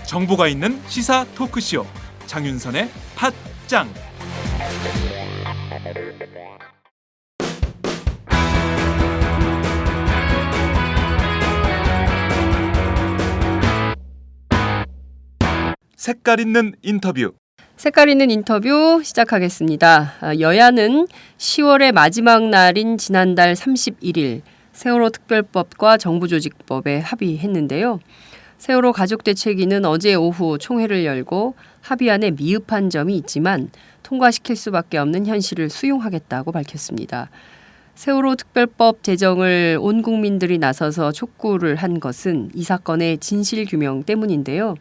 정보가 있는 시사 토크쇼 장윤선의 팟짱. 색깔 있는 인터뷰. 색깔 있는 인터뷰 시작하겠습니다. 여야는 10월의 마지막 날인 지난달 31일 세월호 특별법과 정부조직법에 합의했는데요. 세월호 가족대책위는 어제 오후 총회를 열고 합의안에 미흡한 점이 있지만 통과시킬 수밖에 없는 현실을 수용하겠다고 밝혔습니다. 세월호 특별법 제정을 온 국민들이 나서서 촉구를 한 것은 이 사건의 진실규명 때문인데요.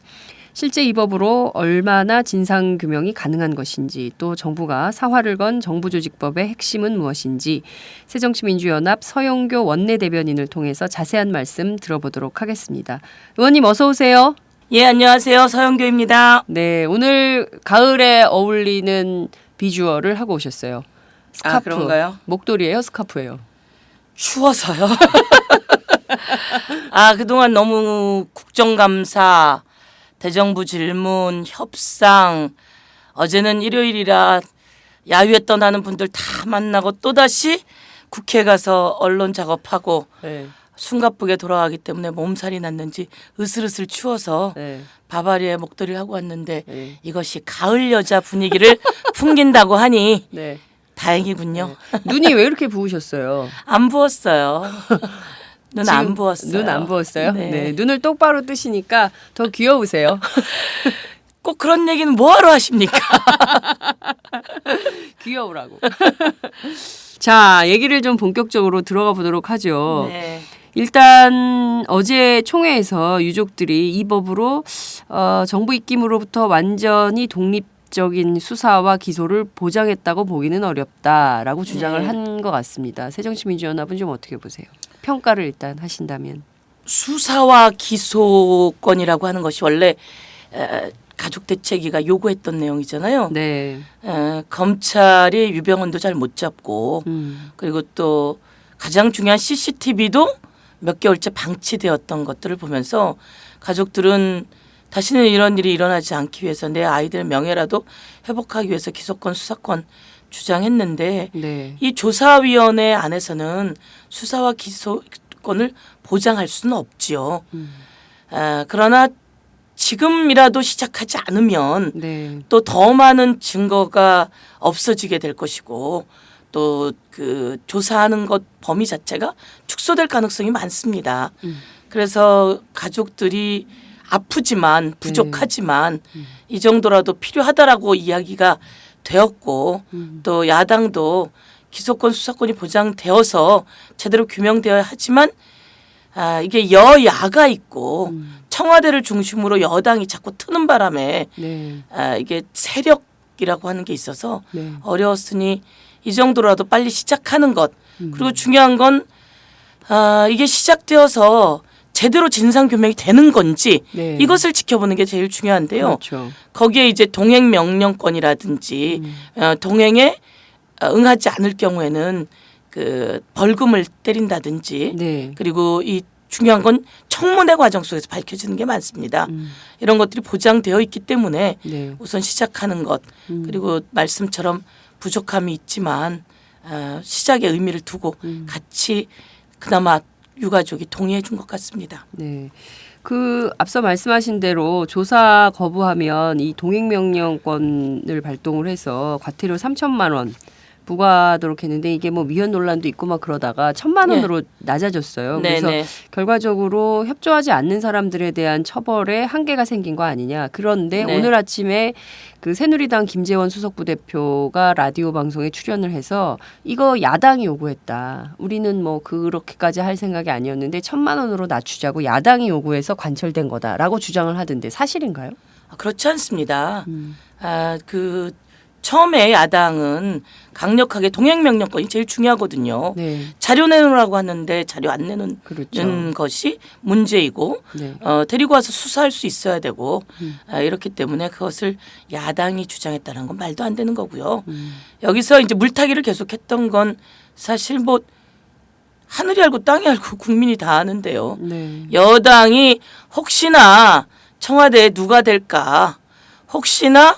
실제 이 법으로 얼마나 진상규명이 가능한 것인지, 또 정부가 사활을 건 정부조직법의 핵심은 무엇인지 새정치민주연합 서영교 원내대변인을 통해서 자세한 말씀 들어보도록 하겠습니다. 의원님 어서 오세요. 예, 안녕하세요. 서영교입니다. 네, 오늘 가을에 어울리는 비주얼을 하고 오셨어요. 스카프. 아, 그런가요? 목도리예요, 스카프예요? 추워서요. 그동안 너무 국정감사, 대정부 질문, 협상, 어제는 일요일이라 야유회 떠나는 분들 다 만나고 또다시 국회 가서 언론 작업하고 네. 숨가쁘게 돌아가기 때문에 몸살이 났는지 으슬으슬 추워서 네. 바바리에 목도리를 하고 왔는데 네. 이것이 가을 여자 분위기를 풍긴다고 하니 네. 다행이군요. 네. 눈이 왜 이렇게 부으셨어요? 안 부었어요. 눈 안 부었어요. 눈 안 부었어요? 네. 네. 눈을 똑바로 뜨시니까 더 귀여우세요. 꼭 그런 얘기는 뭐하러 하십니까? 귀여우라고. 자, 얘기를 좀 본격적으로 들어가 보도록 하죠. 네. 일단 어제 총회에서 유족들이 이 법으로 정부 입김으로부터 완전히 독립적인 수사와 기소를 보장했다고 보기는 어렵다라고 주장을 네. 한 것 같습니다. 새정치민주연합은 좀 어떻게 보세요? 평가를 일단 하신다면. 수사와 기소권이라고 하는 것이 원래 가족대책위가 요구했던 내용이잖아요. 네. 검찰이 유병헌도 잘 못 잡고 그리고 또 가장 중요한 CCTV도 몇 개월째 방치되었던 것들을 보면서 가족들은 다시는 이런 일이 일어나지 않기 위해서 내 아이들의 명예라도 회복하기 위해서 기소권, 수사권 주장했는데 네. 이 조사위원회 안에서는 수사와 기소권을 보장할 수는 없지요. 그러나 지금이라도 시작하지 않으면 네. 또 더 많은 증거가 없어지게 될 것이고 또 그 조사하는 것 범위 자체가 축소될 가능성이 많습니다. 그래서 가족들이 아프지만 부족하지만 이 정도라도 필요하다라고 이야기가 되었고 또 야당도 기소권 수사권이 보장되어서 제대로 규명되어야 하지만 이게 여야가 있고 청와대를 중심으로 여당이 자꾸 트는 바람에 네. 이게 세력이라고 하는 게 있어서 네. 어려웠으니 이 정도라도 빨리 시작하는 것 그리고 중요한 건 이게 시작되어서 제대로 진상규명이 되는 건지 네. 이것을 지켜보는 게 제일 중요한데요. 그렇죠. 거기에 이제 동행 명령권이라든지 동행에 응하지 않을 경우에는 그 벌금을 때린다든지 네. 그리고 이 중요한 건 청문회 과정 속에서 밝혀지는 게 많습니다. 이런 것들이 보장되어 있기 때문에 네. 우선 시작하는 것 그리고 말씀처럼 부족함이 있지만 시작의 의미를 두고 같이 그나마 유가족이 동의해 준 것 같습니다. 네. 그 앞서 말씀하신 대로 조사 거부하면 이 동행명령권을 발동을 해서 과태료 3천만 원 부과하도록 했는데 이게 뭐 위헌 논란도 있고 막 그러다가 1,000만 원으로 낮아졌어요. 그래서 네네. 결과적으로 협조하지 않는 사람들에 대한 처벌에 한계가 생긴 거 아니냐. 그런데 네. 오늘 아침에 그 새누리당 김재원 수석부 대표가 라디오 방송에 출연을 해서 이거 야당이 요구했다. 우리는 뭐 그렇게까지 할 생각이 아니었는데 1,000만 원으로 낮추자고 야당이 요구해서 관철된 거다라고 주장을 하던데 사실인가요? 그렇지 않습니다. 그 처음에 야당은 강력하게 동행명령권이 제일 중요하거든요. 네. 자료 내놓으라고 하는데 자료 안 내놓는 그렇죠. 것이 문제이고 네. 데리고 와서 수사할 수 있어야 되고 이렇기 때문에 그것을 야당이 주장했다는 건 말도 안 되는 거고요. 여기서 이제 물타기를 계속했던 건 사실 뭐 하늘이 알고 땅이 알고 국민이 다 아는데요. 네. 여당이 혹시나 청와대에 누가 될까, 혹시나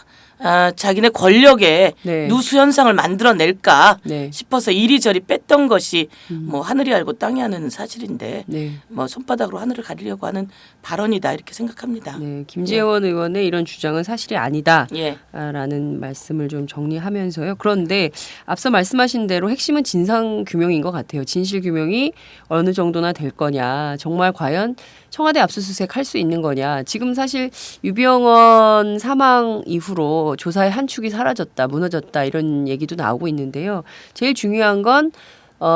자기네 권력에 네. 누수 현상을 만들어낼까 네. 싶어서 이리저리 뺐던 것이 뭐 하늘이 알고 땅이 아는 사실인데 네. 뭐 손바닥으로 하늘을 가리려고 하는 발언이다 이렇게 생각합니다. 네. 김재원 의원의 이런 주장은 사실이 아니다. 예. 라는 말씀을 좀 정리하면서요. 그런데 앞서 말씀하신 대로 핵심은 진상 규명인 것 같아요. 진실 규명이 어느 정도나 될 거냐. 정말 과연 청와대 압수수색 할 수 있는 거냐. 지금 사실 유병언 사망 이후로 조사의 한 축이 사라졌다, 무너졌다 이런 얘기도 나오고 있는데요. 제일 중요한 건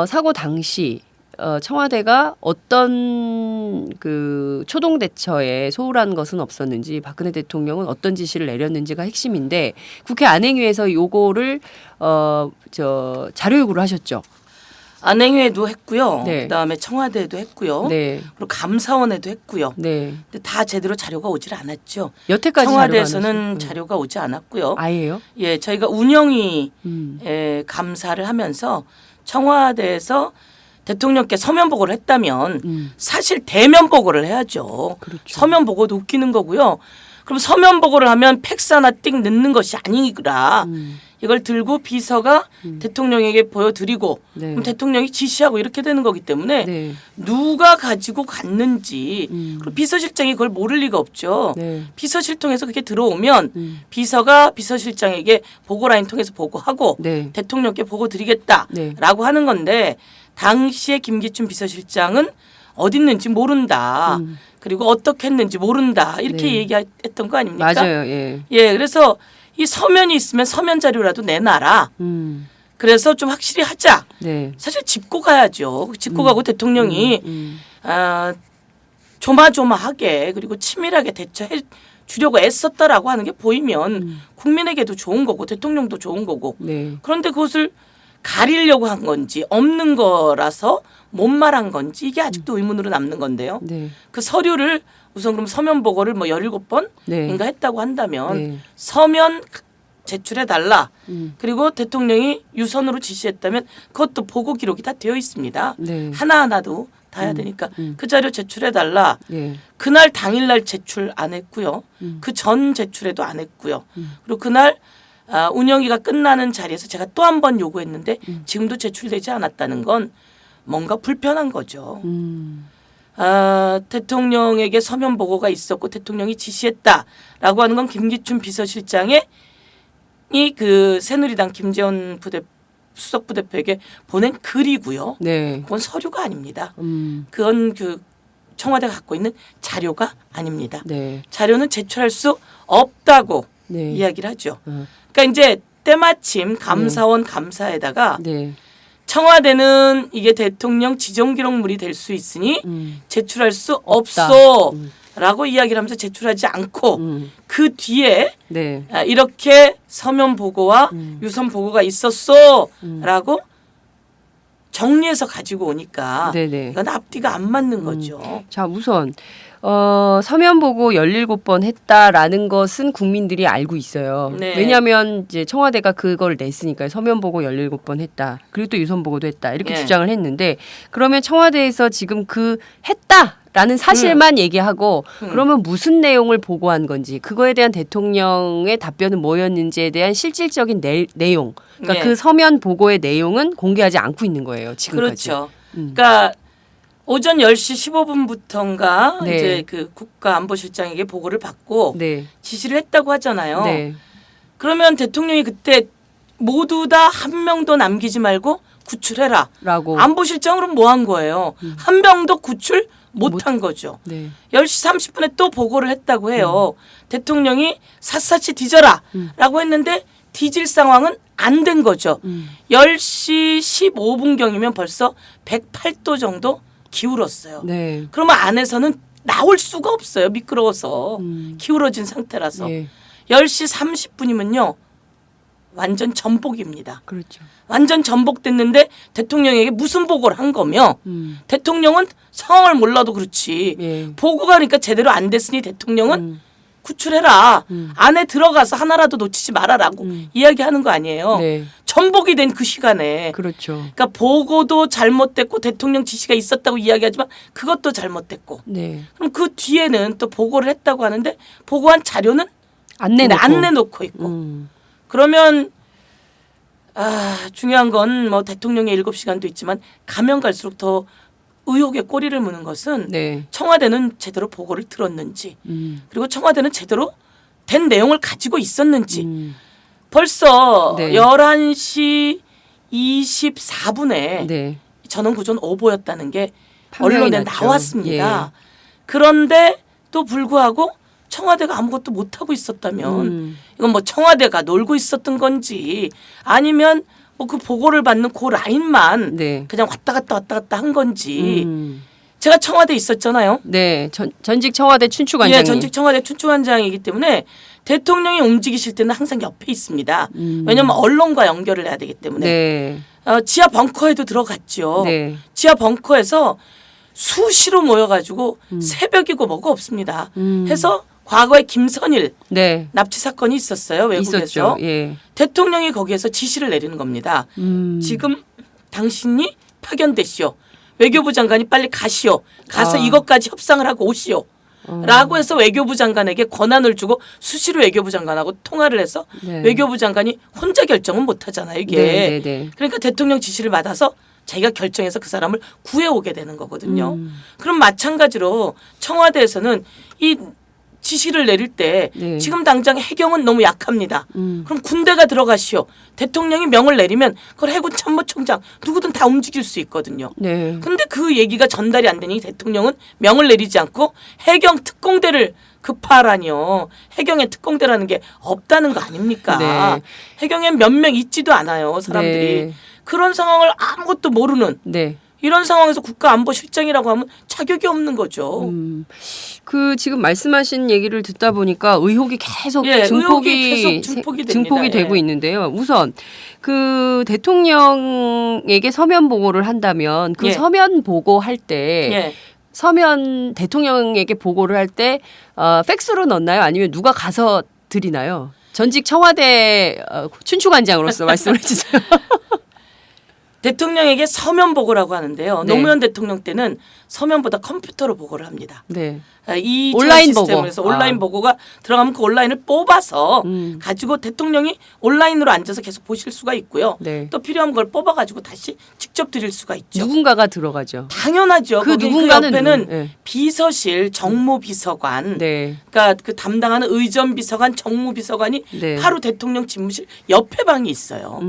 사고 당시 청와대가 어떤 그 초동 대처에 소홀한 것은 없었는지, 박근혜 대통령은 어떤 지시를 내렸는지가 핵심인데 국회 안행위에서 요거를 자료 요구를 하셨죠. 안행위에도 했고요. 네. 그다음에 청와대에도 했고요. 네. 그리고 감사원에도 했고요. 네. 근데 다 제대로 자료가 오질 않았죠. 여태까지 청와대에서는 자료가 오지 않았고요. 아예요? 예, 저희가 운영위 감사를 하면서 청와대에서 대통령께 서면 보고를 했다면 사실 대면 보고를 해야죠. 그렇죠. 서면 보고도 웃기는 거고요. 그럼 서면 보고를 하면 팩스 하나 띡 넣는 것이 아니라 이걸 들고 비서가 대통령에게 보여드리고 네. 그럼 대통령이 지시하고 이렇게 되는 거기 때문에 네. 누가 가지고 갔는지 그리고 비서실장이 그걸 모를 리가 없죠. 네. 비서실 통해서 그게 들어오면 비서가 비서실장에게 보고라인 통해서 보고하고 네. 대통령께 보고 드리겠다라고 네. 하는 건데 당시에 김기춘 비서실장은 어디 있는지 모른다. 그리고 어떻게 했는지 모른다. 이렇게 네. 얘기했던 거 아닙니까? 맞아요. 예. 예, 그래서 이 서면이 있으면 서면 자료라도 내놔라. 그래서 좀 확실히 하자. 네. 사실 짚고 가야죠. 짚고 가고 대통령이 조마조마하게 그리고 치밀하게 대처해 주려고 애썼다라고 하는 게 보이면 국민에게도 좋은 거고 대통령도 좋은 거고. 네. 그런데 그것을 가리려고 한 건지 없는 거라서 못 말한 건지 이게 아직도 의문으로 남는 건데요. 네. 그 서류를 우선 그럼 서면 보고를 뭐 17번인가 네. 했다고 한다면 네. 서면 제출해 달라. 그리고 대통령이 유선으로 지시했다면 그것도 보고 기록이 다 되어 있습니다. 네. 하나하나도 다 해야 되니까 그 자료 제출해 달라. 예. 그날 당일날 제출 안 했고요. 그 전 제출해도 안 했고요. 그리고 그날 운영위가 끝나는 자리에서 제가 또 한 번 요구했는데 지금도 제출되지 않았다는 건 뭔가 불편한 거죠. 대통령에게 서면 보고가 있었고 대통령이 지시했다라고 하는 건 김기춘 비서실장의 그 새누리당 김재원 수석 부대표에게 보낸 글이고요. 네. 그건 서류가 아닙니다. 그건 그 청와대가 갖고 있는 자료가 아닙니다. 네. 자료는 제출할 수 없다고 네. 이야기를 하죠. 그러니까 이제 때마침 감사원 감사에다가 네. 청와대는 이게 대통령 지정기록물이 될 수 있으니 제출할 수 없다. 없어 라고 이야기를 하면서 제출하지 않고 그 뒤에 네. 이렇게 서면 보고와 유선 보고가 있었어 라고 정리해서 가지고 오니까 네네. 이건 앞뒤가 안 맞는 거죠. 자, 우선 서면 보고 17번 했다라는 것은 국민들이 알고 있어요. 네. 왜냐하면 이제 청와대가 그걸 냈으니까요. 서면 보고 17번 했다. 그리고 또 유선 보고도 했다. 이렇게 네. 주장을 했는데 그러면 청와대에서 지금 그 했다라는 사실만 얘기하고 그러면 무슨 내용을 보고한 건지 그거에 대한 대통령의 답변은 뭐였는지에 대한 실질적인 내용. 그러니까 네. 그 서면 보고의 내용은 공개하지 않고 있는 거예요. 지금까지. 그렇죠. 그러니까 오전 10시 15분부터인가 네. 이제 그 국가안보실장에게 보고를 받고 네. 지시를 했다고 하잖아요. 네. 그러면 대통령이 그때 모두 다 한 명도 남기지 말고 구출해라. 라고. 안보실장으로 뭐 한 거예요. 한 명도 구출 못 한 거죠. 네. 10시 30분에 또 보고를 했다고 해요. 대통령이 샅샅이 뒤져라 라고 했는데 뒤질 상황은 안 된 거죠. 10시 15분경이면 벌써 108도 정도 기울었어요. 네. 그러면 안에서는 나올 수가 없어요. 미끄러워서 기울어진 상태라서. 예. 10시 30분이면요. 완전 전복입니다. 그렇죠. 완전 전복됐는데 대통령에게 무슨 보고를 한 거며 대통령은 상황을 몰라도 그렇지 예. 보고가 그러니까 제대로 안 됐으니 대통령은 구출해라. 안에 들어가서 하나라도 놓치지 말아라고 이야기하는 거 아니에요. 네. 전복이 된 그 시간에 그렇죠. 그러니까 보고도 잘못됐고 대통령 지시가 있었다고 이야기하지만 그것도 잘못됐고 네. 그럼 그 뒤에는 또 보고를 했다고 하는데 보고한 자료는 안 내놓고. 안 내놓고 있고 그러면 중요한 건 뭐 대통령의 7시간도 있지만 가면 갈수록 더 의혹의 꼬리를 무는 것은 네. 청와대는 제대로 보고를 들었는지 그리고 청와대는 제대로 된 내용을 가지고 있었는지 벌써 네. 11시 24분에 네. 전원구조는 오보였다는 게 판명이 언론에 났죠. 나왔습니다. 그런데 또 불구하고 청와대가 아무것도 못하고 있었다면 이건 뭐 청와대가 놀고 있었던 건지 아니면 뭐 그 보고를 받는 그 라인만 네. 그냥 왔다 갔다 한 건지 제가 청와대에 있었잖아요. 네. 전직 청와대 춘추관장님. 예, 전직 청와대 춘추관장이기 때문에 대통령이 움직이실 때는 항상 옆에 있습니다. 왜냐하면 언론과 연결을 해야 되기 때문에 네. 지하 벙커에도 들어갔죠. 네. 지하 벙커에서 수시로 모여가지고 새벽이고 뭐가 없습니다. 해서 과거에 김선일 네. 납치 사건이 있었어요. 외국에서. 있었죠. 예. 대통령이 거기에서 지시를 내리는 겁니다. 지금 당신이 파견되시오. 외교부 장관이 빨리 가시오. 가서 이것까지 협상을 하고 오시오. 라고 해서 외교부 장관에게 권한을 주고 수시로 외교부 장관하고 통화를 해서 네. 외교부 장관이 혼자 결정은 못 하잖아요. 이게. 네, 네, 네. 그러니까 대통령 지시를 받아서 자기가 결정해서 그 사람을 구해오게 되는 거거든요. 그럼 마찬가지로 청와대에서는 이 지시를 내릴 때 네. 지금 당장 해경은 너무 약합니다. 그럼 군대가 들어가시오. 대통령이 명을 내리면 그걸 해군 참모총장 누구든 다 움직일 수 있거든요. 네. 근데 그 얘기가 전달이 안 되니 대통령은 명을 내리지 않고 해경 특공대를 급파하라니요. 해경에 특공대라는 게 없다는 거 아닙니까? 네. 해경에 몇 명 있지도 않아요. 사람들이. 네. 그런 상황을 아무것도 모르는 네. 이런 상황에서 국가안보실장이라고 하면 자격이 없는 거죠. 그 지금 말씀하신 얘기를 듣다 보니까 의혹이 계속 예, 증폭이 의혹이 계속 증폭이 됩니다. 되고 예. 있는데요. 우선 그 대통령에게 서면 보고를 한다면 그 예. 서면 보고할 때 예. 서면 대통령에게 보고를 할 때 팩스로 넣나요? 아니면 누가 가서 드리나요? 전직 청와대 춘추관장으로서 말씀을 해주세요. 대통령에게 서면 보고라고 하는데요. 네. 노무현 대통령 때는 서면보다 컴퓨터로 보고를 합니다. 네. 이 온라인 시스템에서 보고. 온라인 보고가 들어가면 그 온라인을 뽑아서 가지고 대통령이 온라인으로 앉아서 계속 보실 수가 있고요. 네. 또 필요한 걸 뽑아가지고 다시 직접 드릴 수가 있죠. 누군가가 들어가죠. 당연하죠. 그 거기 누군가는 그 옆에는 누구? 네. 비서실 정무비서관, 네. 그러니까 그 담당하는 의전비서관, 정무비서관이 네. 바로 대통령 집무실 옆에 방이 있어요.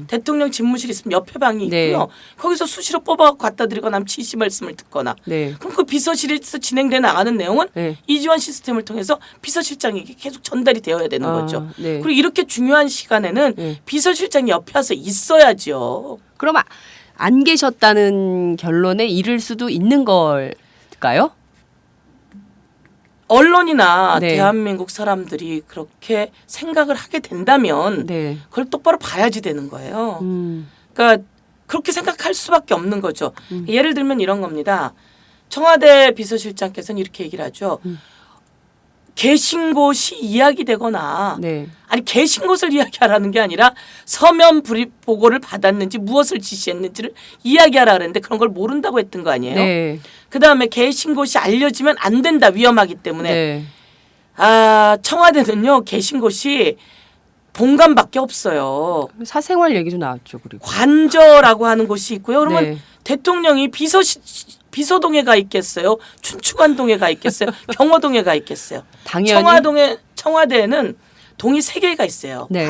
대통령 집무실 있으면 옆에 방이 네. 있고요. 거기서 수시로 뽑아 갖다 드리거나 지시 말씀을 듣거나. 네. 그럼 그 비서실에서 진행돼 나가는 내용은 네. 이지원 시스템을 통해서 비서실장에게 계속 전달이 되어야 되는 거죠. 네. 그리고 이렇게 중요한 시간에는 네. 비서실장이 옆에 와서 있어야죠. 그럼 안 계셨다는 결론에 이를 수도 있는 걸까요? 언론이나 네. 대한민국 사람들이 그렇게 생각을 하게 된다면 네. 그걸 똑바로 봐야지 되는 거예요. 음. 그러니까 그렇게 생각할 수밖에 없는 거죠. 예를 들면 이런 겁니다. 청와대 비서실장께서는 이렇게 얘기를 하죠. 계신 곳이 이야기되거나 네. 아니 계신 곳을 이야기하라는 게 아니라 서면 불입 보고를 받았는지 무엇을 지시했는지를 이야기하라 그랬는데 그런 걸 모른다고 했던 거 아니에요. 네. 그다음에 계신 곳이 알려지면 안 된다. 위험하기 때문에. 네. 청와대는요. 계신 곳이 본관밖에 없어요. 사생활 얘기도 나왔죠. 그리고. 관저라고 하는 곳이 있고요. 그러면 네. 대통령이 비서동에 가 있겠어요? 춘추관동에 가 있겠어요? 경호동에 가 있겠어요? 당연히. 청와대에는 동이 3개가 있어요. 네.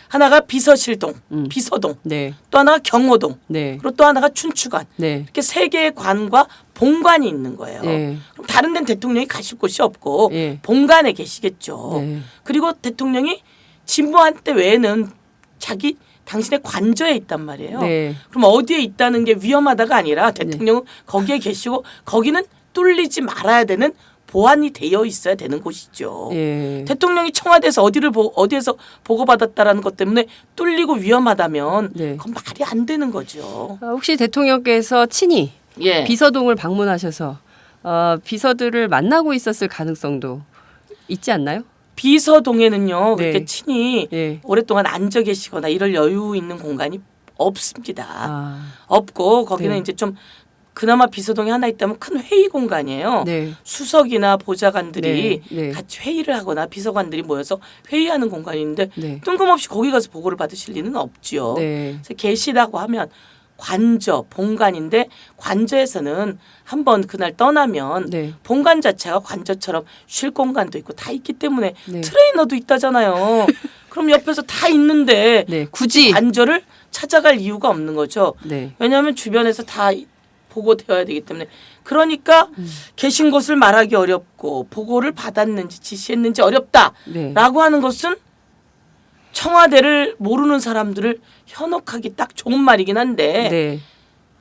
하나가 비서실동, 비서동, 네. 또 하나가 경호동, 네. 그리고 또 하나가 춘추관. 네. 이렇게 3개의 관과 본관이 있는 거예요. 네. 그럼 다른 데는 대통령이 가실 곳이 없고 네. 본관에 계시겠죠. 네. 그리고 대통령이 집무한 때 외에는 당신의 관저에 있단 말이에요. 네. 그럼 어디에 있다는 게 위험하다가 아니라 대통령은 거기에 계시고 거기는 뚫리지 말아야 되는 보완이 되어 있어야 되는 곳이죠. 예. 대통령이 청와대에서 어디에서 보고받았다라는 것 때문에 뚫리고 위험하다면 네. 그건 말이 안 되는 거죠. 혹시 대통령께서 친히 예. 비서동을 방문하셔서 비서들을 만나고 있었을 가능성도 있지 않나요? 비서동에는요. 네. 그렇게 친히 예. 오랫동안 앉아 계시거나 이럴 여유 있는 공간이 없습니다. 아, 없고 거기는 네. 이제 좀 그나마 비서동이 하나 있다면 큰 회의 공간이에요. 네. 수석이나 보좌관들이 네. 네. 같이 회의를 하거나 비서관들이 모여서 회의하는 공간인데 네. 뜬금없이 거기 가서 보고를 받으실 리는 없지요. 네. 그래서 계시다고 하면 관저, 본관인데 관저에서는 한번 그날 떠나면 네. 본관 자체가 관저처럼 쉴 공간도 있고 다 있기 때문에 네. 트레이너도 있다잖아요. 그럼 옆에서 다 있는데 네. 굳이 관저를 찾아갈 이유가 없는 거죠. 네. 왜냐하면 주변에서 다 보고되어야 되기 때문에 그러니까 계신 곳을 말하기 어렵고 보고를 받았는지 지시했는지 어렵다라고 네. 하는 것은 청와대를 모르는 사람들을 현혹하기 딱 좋은 말이긴 한데 네.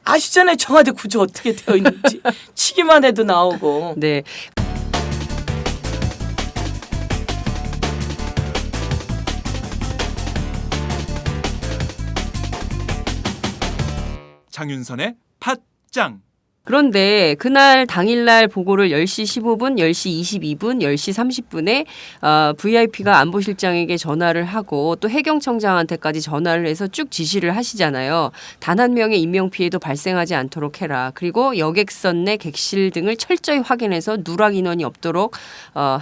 아시잖아요. 청와대 구조 어떻게 되어 있는지 치기만 해도 나오고. 네. 장윤선의 팟짱. 그런데 그날 당일날 보고를 10시 15분, 10시 22분, 10시 30분에 VIP가 안보실장에게 전화를 하고 또 해경청장한테까지 전화를 해서 쭉 지시를 하시잖아요. 단 한 명의 인명피해도 발생하지 않도록 해라. 그리고 여객선 내 객실 등을 철저히 확인해서 누락 인원이 없도록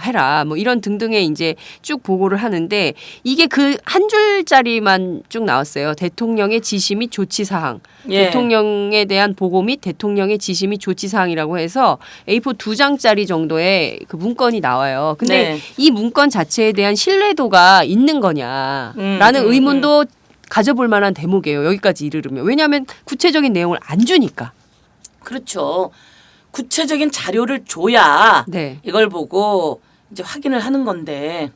해라. 뭐 이런 등등의 이제 쭉 보고를 하는데 이게 그 한 줄짜리만 쭉 나왔어요. 대통령의 지시 및 조치 사항. 예. 대통령에 대한 보고 및 대통령의 지시 및 조치 사항이라고 해서 A4 2장짜리 정도의 그 문건이 나와요. 근데 네. 이 문건 자체에 대한 신뢰도가 있는 거냐라는 의문도 가져볼 만한 대목이에요. 여기까지 이르르면. 왜냐하면 구체적인 내용을 안 주니까. 그렇죠. 구체적인 자료를 줘야 네. 이걸 보고 이제 확인을 하는 건데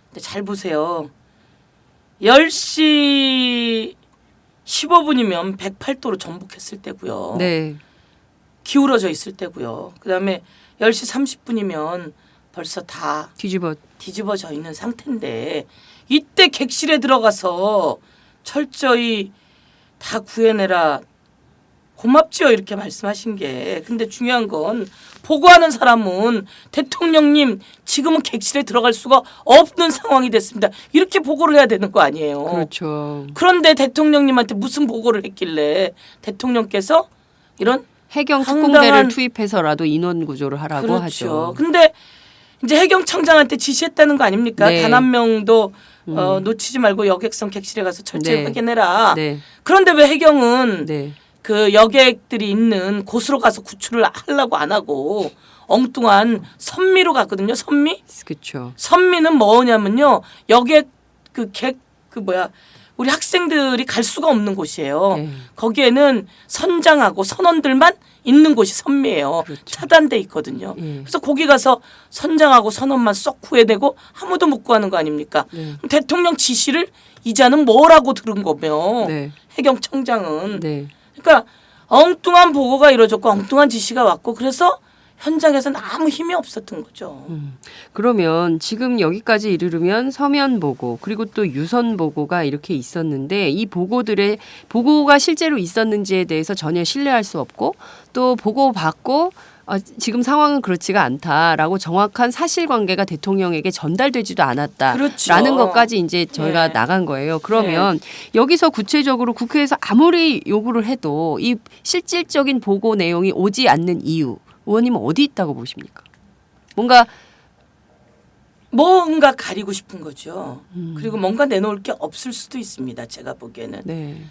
근데 잘 보세요. 10시 15분이면 108도로 전복했을 때고요. 네. 기울어져 있을 때고요. 그다음에 10시 30분이면 벌써 다 뒤집어져 있는 상태인데 이때 객실에 들어가서 철저히 다 구해내라. 고맙지요 이렇게 말씀하신 게. 근데 중요한 건 보고하는 사람은 대통령님 지금은 객실에 들어갈 수가 없는 상황이 됐습니다. 이렇게 보고를 해야 되는 거 아니에요. 그렇죠. 그런데 대통령님한테 무슨 보고를 했길래 대통령께서 이런 해경 황당한- 특공대를 투입해서라도 인원 구조를 하라고 그렇죠. 하죠. 근데 이제 해경청장한테 지시했다는 거 아닙니까? 네. 단 한 명도 놓치지 말고 여객선 객실에 가서 철저히 네. 확인해라. 네. 그런데 왜 해경은 네. 그 여객들이 있는 곳으로 가서 구출을 하려고 안 하고 엉뚱한 선미로 갔거든요. 선미? 그렇죠. 선미는 뭐냐면요. 여객 우리 학생들이 갈 수가 없는 곳이에요. 네. 거기에는 선장하고 선원들만 있는 곳이 선미예요. 그렇죠. 차단돼 있거든요. 예. 그래서 거기 가서 선장하고 선원만 쏙 구해내고 아무도 못 구하는 거 아닙니까? 네. 대통령 지시를 이자는 뭐라고 들은 거며 네. 해경청장은 네. 그러니까 엉뚱한 보고가 이루어졌고 엉뚱한 지시가 왔고 그래서 현장에서는 아무 힘이 없었던 거죠. 그러면 지금 여기까지 이르르면 서면 보고 그리고 또 유선 보고가 이렇게 있었는데 이 보고가 실제로 있었는지에 대해서 전혀 신뢰할 수 없고 또 보고 받고 지금 상황은 그렇지가 않다라고 정확한 사실관계가 대통령에게 전달되지도 않았다라는 그렇죠. 것까지 이제 저희가 네. 나간 거예요. 그러면 여기서 구체적으로 국회에서 아무리 요구를 해도 이 실질적인 보고 내용이 오지 않는 이유 의원님은 어디 있다고 보십니까? 뭔가 가리고 싶은 거죠. 그리고 뭔가 내놓을 게 없을 수도 있습니다. 제가 보기에는. 네.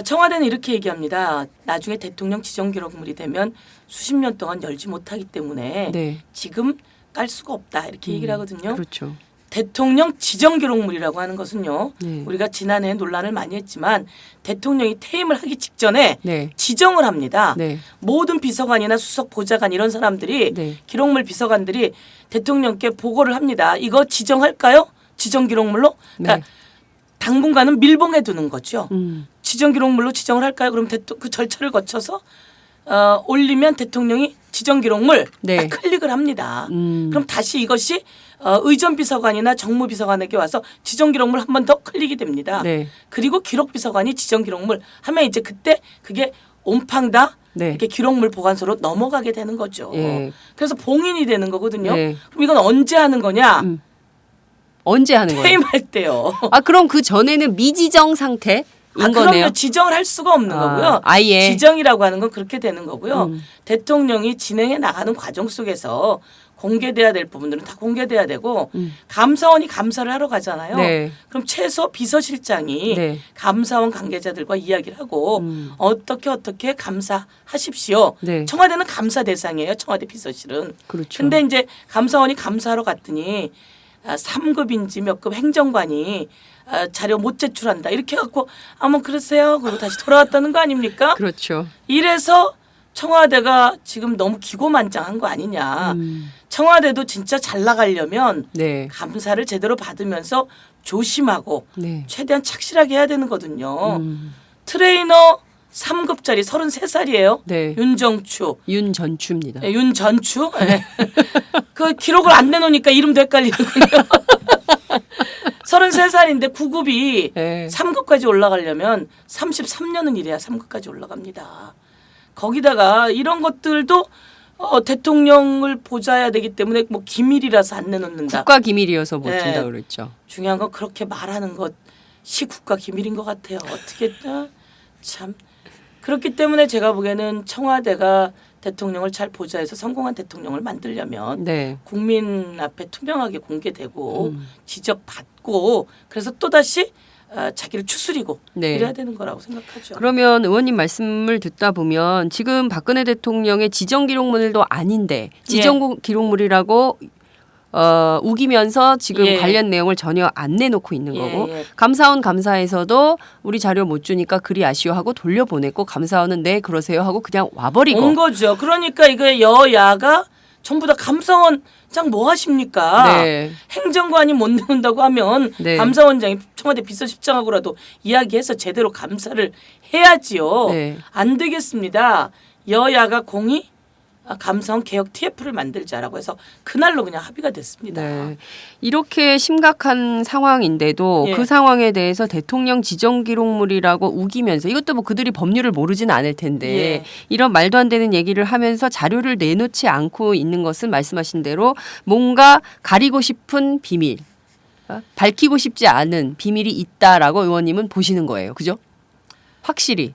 청와대는 이렇게 얘기합니다. 나중에 대통령 지정기록물이 되면 수십 년 동안 열지 못하기 때문에 네. 지금 깔 수가 없다 이렇게 얘기를 하거든요. 그렇죠. 대통령 지정기록물이라고 하는 것은요. 네. 우리가 지난해 논란을 많이 했지만 대통령이 퇴임을 하기 직전에 네. 지정을 합니다. 네. 모든 비서관이나 수석 보좌관 이런 사람들이 네. 기록물 비서관들이 대통령께 보고를 합니다. 이거 지정할까요? 지정기록물로? 그러니까 네. 당분간은 밀봉해 두는 거죠. 음. 지정기록물로 지정을 할까요? 그럼 그 절차를 거쳐서 올리면 대통령이 지정기록물 네. 딱 클릭을 합니다. 그럼 다시 이것이 의전비서관이나 정무비서관에게 와서 지정기록물 한 번 더 클릭이 됩니다. 네. 그리고 기록비서관이 지정기록물 하면 이제 그때 그게 온팡다 네. 이렇게 기록물 보관소로 넘어가게 되는 거죠. 예. 그래서 봉인이 되는 거거든요. 네. 그럼 이건 언제 하는 거냐? 언제 하는 거예요? 퇴임할 때요. 아 그럼 그 전에는 미지정 상태인 거네요. 그럼요. 지정을 할 수가 없는 거고요. 아예. 지정이라고 하는 건 그렇게 되는 거고요. 대통령이 진행해 나가는 과정 속에서 공개돼야 될 부분들은 다 공개돼야 되고 감사원이 감사를 하러 가잖아요. 네. 그럼 최소 비서실장이 네. 감사원 관계자들과 이야기를 하고 어떻게 감사하십시오. 네. 청와대는 감사 대상이에요. 청와대 비서실은. 그렇죠. 근데 이제 감사원이 감사하러 갔더니 3급인지 몇 급 행정관이 자료 못 제출한다. 이렇게 해갖고 뭐 그러세요. 그리고 다시 돌아왔다는 거 아닙니까? 그렇죠. 이래서 청와대가 지금 너무 기고만장한 거 아니냐. 청와대도 진짜 잘 나가려면 네. 감사를 제대로 받으면서 조심하고 네. 최대한 착실하게 해야 되는거든요. 트레이너 3급짜리 33살이에요. 네. 윤정추. 윤전추입니다. 네, 윤전추. 네. 그 기록을 안 내놓으니까 이름도 헷갈리는군요. 33살인데 9급이 네. 3급까지 올라가려면 33년은 일해야 3급까지 올라갑니다. 거기다가 이런 것들도 대통령을 보좌해야 되기 때문에 뭐 기밀이라서 안 내놓는다. 국가 기밀이어서 못 네. 준다 그랬죠. 중요한 건 그렇게 말하는 것이 국가 기밀인 것 같아요. 어떻게 참 그렇기 때문에 제가 보기에는 청와대가 대통령을 잘 보좌해서 성공한 대통령을 만들려면 네. 국민 앞에 투명하게 공개되고 지적받고 그래서 또다시 자기를 추스리고 네. 이래야 되는 거라고 생각하죠. 그러면 의원님 말씀을 듣다 보면 지금 박근혜 대통령의 지정 기록물도 아닌데 지정 기록물이라고 우기면서 지금 예. 관련 내용을 전혀 안 내놓고 있는 거고 예. 감사원 감사에서도 우리 자료 못 주니까 그리 아쉬워하고 돌려보냈고 감사원은 네 그러세요 하고 그냥 와버리고 온 거죠. 그러니까 이거 여야가 전부 다 감사원장 뭐 하십니까? 네. 행정관이 못 내놓는다고 하면 네. 감사원장이 청와대 비서실장하고라도 이야기해서 제대로 감사를 해야지요. 네. 안 되겠습니다. 여야가 공히 감사원 개혁 TF를 만들자라고 해서 그날로 그냥 합의가 됐습니다. 네. 이렇게 심각한 상황인데도 예. 그 상황에 대해서 대통령 지정 기록물이라고 우기면서 이것도 뭐 그들이 법률을 모르지는 않을 텐데 예. 이런 말도 안 되는 얘기를 하면서 자료를 내놓지 않고 있는 것은 말씀하신 대로 뭔가 가리고 싶은 비밀, 밝히고 싶지 않은 비밀이 있다라고 의원님은 보시는 거예요. 그죠? 확실히.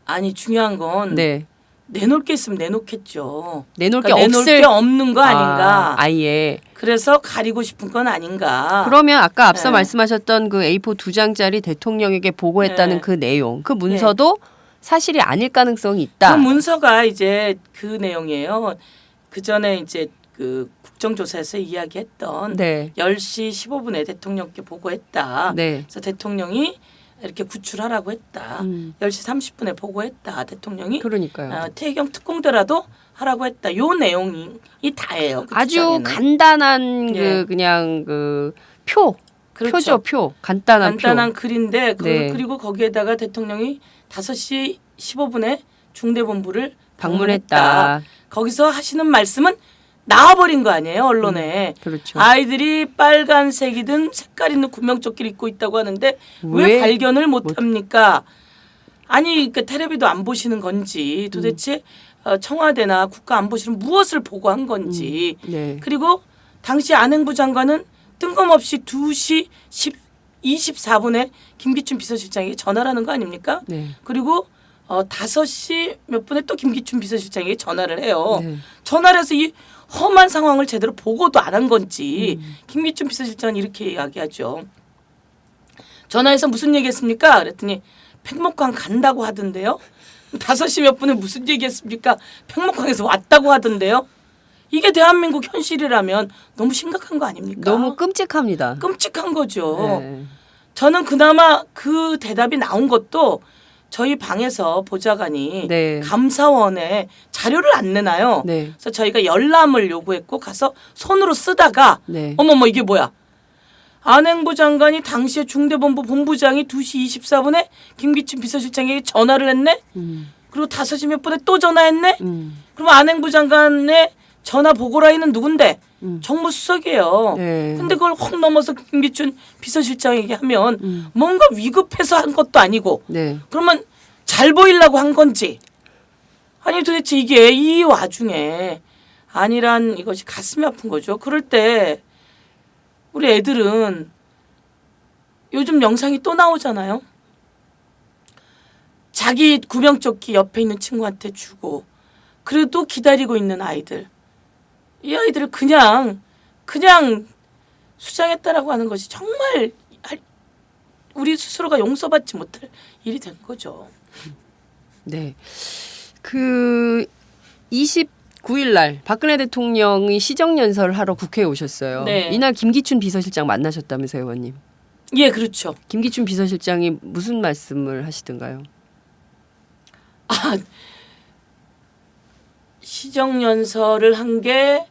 아니 중요한 건 네. 내놓을 게 있으면 내놓겠죠. 내놓을 게 그러니까 없을 내놓을 게 없는 거 아닌가. 아예. 그래서 가리고 싶은 건 아닌가. 그러면 아까 앞서 네. 말씀하셨던 그 A4 2장짜리 대통령에게 보고했다는 네. 그 내용, 그 문서도 사실이 아닐 가능성이 있다. 그 문서가 이제 그 내용이에요. 그 전에 이제 그 국정조사에서 이야기했던 네. 10시 15분에 대통령께 보고했다. 네. 그래서 대통령이 이렇게 구출하라고 했다. 10시 30분에 보고했다. 대통령이 그러니까요. 태경 특공대라도 하라고 했다. 요 내용이 다예요. 그 아주 주장에는. 간단한 예. 그 그냥 그 표. 그렇죠. 표죠, 표. 간단한 글인데 네. 그리고 거기에다가 대통령이 5시 15분에 중대본부를 방문했다. 거기서 하시는 말씀은 나와버린 거 아니에요 언론에. 그렇죠. 아이들이 빨간색이든 색깔 있는 구명조끼를 입고 있다고 하는데 왜 왜 발견을 못합니까? 아니 그러니까 텔레비도 안 보시는 건지 도대체 청와대나 국가안보실은 무엇을 보고한 건지. 네. 그리고 당시 안행부 장관은 뜬금없이 2시 24분에 김기춘 비서실장에게 전화를 하는 거 아닙니까? 네. 그리고 5시 몇 분에 또 김기춘 비서실장에게 전화를 해요. 네. 전화를 해서 이 험한 상황을 제대로 보고도 안 한 건지 김기춘 비서실장은 이렇게 이야기하죠. 전화해서 무슨 얘기했습니까? 그랬더니 팽목항 간다고 하던데요. 5시 몇 분에 무슨 얘기했습니까? 팽목항에서 왔다고 하던데요. 이게 대한민국 현실이라면 너무 심각한 거 아닙니까? 너무 끔찍합니다. 끔찍한 거죠. 네. 저는 그나마 그 대답이 나온 것도 저희 방에서 보좌관이 네. 감사원에 자료를 안 내놔요. 네. 그래서 저희가 열람을 요구했고 가서 손으로 쓰다가 네. 어머머 이게 뭐야. 안행부 장관이 당시에 중대본부 본부장이 2시 24분에 김기춘 비서실장에게 전화를 했네. 그리고 5시 몇 분에 또 전화했네. 그럼 안행부 장관의 전화 보고 라인은 누군데? 정무수석이에요. 네. 근데 그걸 확 넘어서 김기춘 비서실장에게 하면 뭔가 위급해서 한 것도 아니고 네. 그러면 잘 보이려고 한 건지 아니 도대체 이게 이 와중에 아니란 이것이 가슴이 아픈 거죠. 그럴 때 우리 애들은 요즘 영상이 또 나오잖아요. 자기 구명조끼 옆에 있는 친구한테 주고 그래도 기다리고 있는 아이들. 이 아이들을 그냥 수장했다라고 하는 것이 정말 우리 스스로가 용서받지 못할 일이 된 거죠. 네. 그 29일 날 박근혜 대통령이 시정연설을 하러 국회에 오셨어요. 네. 이날 김기춘 비서실장 만나셨다면서요, 의원님. 예, 그렇죠. 김기춘 비서실장이 무슨 말씀을 하시던가요? 시정연설을 한 게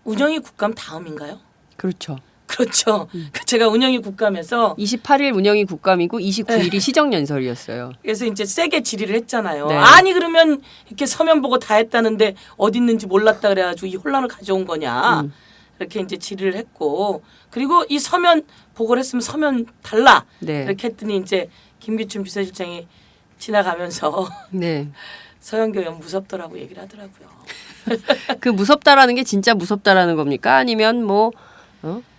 운영이 국감 다음인가요? 그렇죠. 그렇죠. 제가 운영이 국감에서 28일 운영이 국감이고 29일이 시정연설이었어요. 그래서 이제 세게 질의를 했잖아요. 네. 아니 그러면 이렇게 서면 보고 다 했다는데 어디 있는지 몰랐다 그래가지고 이 혼란을 가져온 거냐. 이렇게 이제 질의를 했고 그리고 이 서면 보고를 했으면 서면 달라. 네. 이렇게 했더니 이제 김기춘 비서실장이 지나가면서 네. 서영교 의원 무섭더라고 얘기를 하더라고요. 그 무섭다라는 게 진짜 무섭다라는 겁니까? 아니면 뭐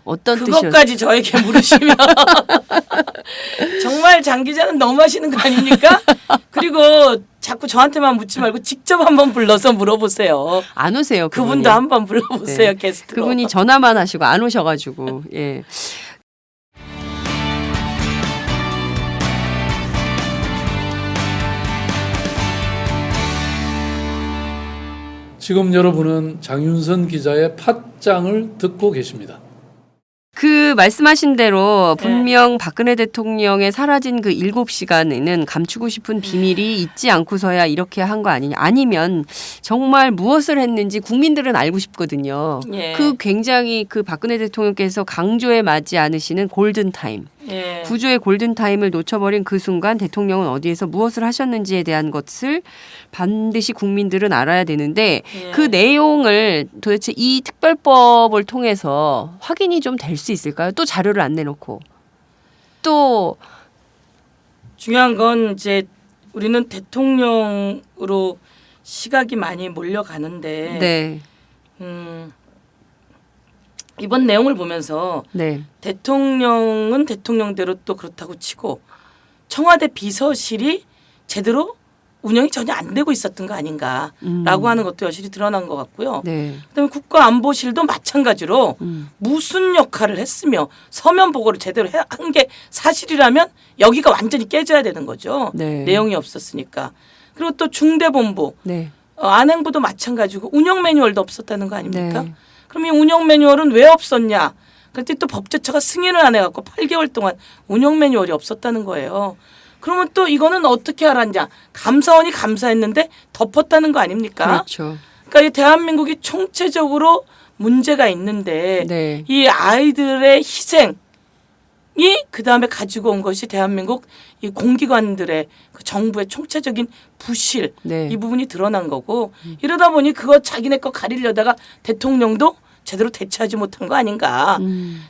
어떤 뜻이었어요? 그것까지 저에게 물으시면 정말 장 기자는 너무 하시는 거 아닙니까? 그리고 자꾸 저한테만 묻지 말고 직접 한번 불러서 물어보세요. 안 오세요. 그분이. 그분도 한번 불러보세요. 네. 게스트로. 그분이 전화만 하시고 안 오셔가지고 예. 지금 여러분은 장윤선 기자의 팟짱을 듣고 계십니다. 그 말씀하신 대로 분명 박근혜 대통령의 사라진 그 7시간에는 감추고 싶은 비밀이 있지 않고서야 이렇게 한 거 아니냐. 아니면 정말 무엇을 했는지 국민들은 알고 싶거든요. 예. 그 굉장히 그 박근혜 대통령께서 강조에 맞지 않으시는 골든타임. 예. 구조의 골든타임을 놓쳐버린 그 순간 대통령은 어디에서 무엇을 하셨는지에 대한 것을 반드시 국민들은 알아야 되는데 예. 그 내용을 도대체 이 특별법을 통해서 확인이 좀 될 수 있을까요? 또 자료를 안 내놓고 또 중요한 건 이제 우리는 대통령으로 시각이 많이 몰려가는데 네. 이번 내용을 보면서 네. 대통령은 대통령대로 또 그렇다고 치고 청와대 비서실이 제대로 운영이 전혀 안 되고 있었던 거 아닌가라고 하는 것도 여실히 드러난 것 같고요. 네. 그다음에 국가안보실도 마찬가지로 무슨 역할을 했으며 서면 보고를 제대로 한 게 사실이라면 여기가 완전히 깨져야 되는 거죠. 네. 내용이 없었으니까. 그리고 또 중대본부, 네. 안행부도 마찬가지고 운영 매뉴얼도 없었다는 거 아닙니까? 네. 그럼 이 운영 매뉴얼은 왜 없었냐? 그랬더니 또 법제처가 승인을 안 해갖고 8개월 동안 운영 매뉴얼이 없었다는 거예요. 그러면 또 이거는 어떻게 알았냐? 감사원이 감사했는데 덮었다는 거 아닙니까? 그렇죠. 그러니까 이 대한민국이 총체적으로 문제가 있는데 네. 이 아이들의 희생이 그 다음에 가지고 온 것이 대한민국 이 공기관들의 그 정부의 총체적인 부실 네. 이 부분이 드러난 거고 이러다 보니 그거 자기네 거 가리려다가 대통령도 제대로 대처하지 못한 거 아닌가.